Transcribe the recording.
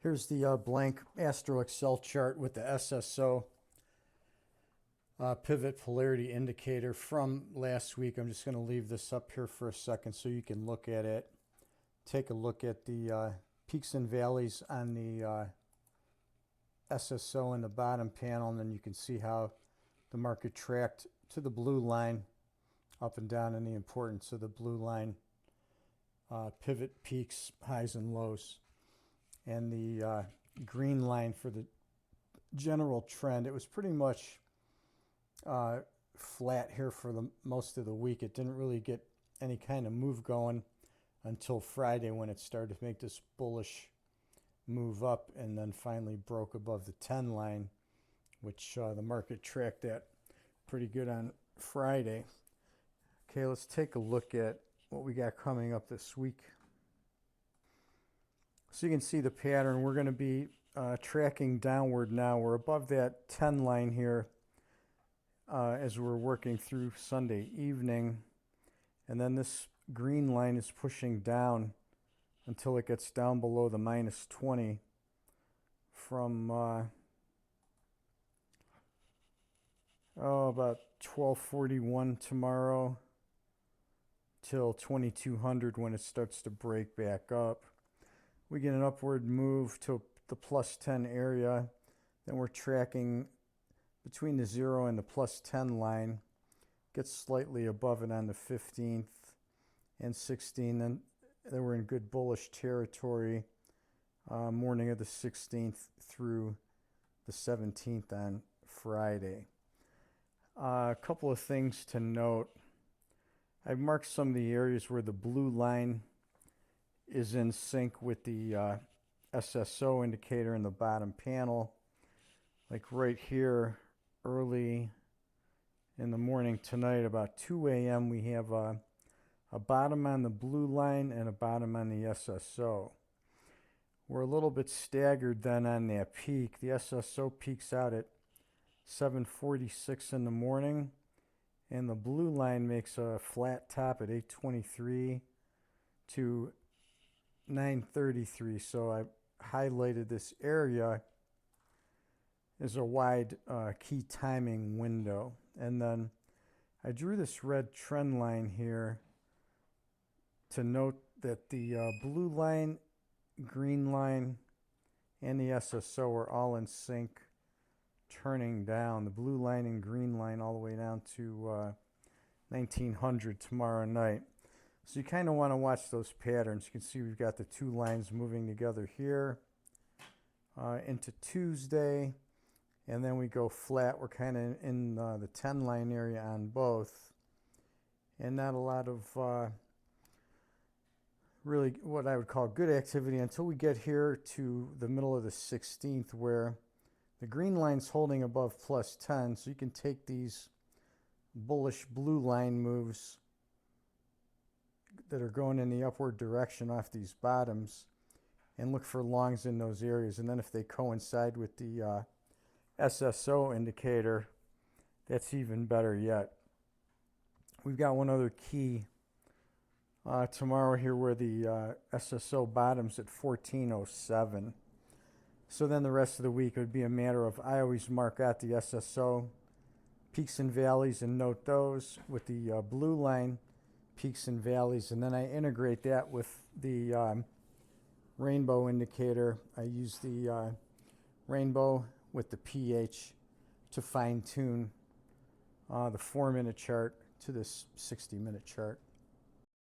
Here's the blank Astro Excel chart with the SSO pivot polarity indicator from last week. I'm just going to leave this up here for a second so you can look at it. Take a look at the peaks and valleys on the SSO in the bottom panel, and then you can see how the market tracked to the blue line up and down, and the importance of the blue line pivot peaks, highs and lows. And the green line for the general trend, it was pretty much flat here for the most of the week. It didn't really get any kind of move going until Friday, when it started to make this bullish move up and then finally broke above the 10 line, which the market tracked that pretty good on Friday. Okay, let's take a look at what we got coming up this week. So you can see the pattern. We're going to be tracking downward now. We're above that 10 line here as we're working through Sunday evening. And then this green line is pushing down until it gets down below the minus 20 from about 1241 tomorrow till 2200, when it starts to break back up. We get an upward move to the plus 10 area. Then we're tracking between the 0 and the plus 10 line. Gets slightly above it on the 15th and 16th. Then we're in good bullish territory morning of the 16th through the 17th on Friday. A couple of things to note. I've marked some of the areas where the blue line is in sync with the SSO indicator in the bottom panel. Like right here, early in the morning tonight, about 2 a.m., we have a bottom on the blue line and a bottom on the SSO. We're a little bit staggered then on that peak. The SSO peaks out at 7:46 in the morning, and the blue line makes a flat top at 8:23 to 9:33. So I highlighted this area as a wide key timing window. And then I drew this red trend line here to note that the blue line, green line, and the SSO are all in sync, turning down. The blue line and green line all the way down to 1900 tomorrow night. So you kind of want to watch those patterns. You can see we've got the two lines moving together here into Tuesday, and then we go flat. We're kind of in the 10 line area on both, and not a lot of really what I would call good activity until we get here to the middle of the 16th, where the green line's holding above plus 10. So you can take these bullish blue line moves that are going in the upward direction off these bottoms and look for longs in those areas. And then if they coincide with the SSO indicator, that's even better yet. We've got one other key tomorrow here, where the SSO bottoms at 1407. So then the rest of the week, it would be a matter of, I always mark out the SSO peaks and valleys and note those with the blue line peaks and valleys, and then I integrate that with the rainbow indicator. I use the rainbow with the pH to fine-tune the 4-minute chart to this 60-minute chart.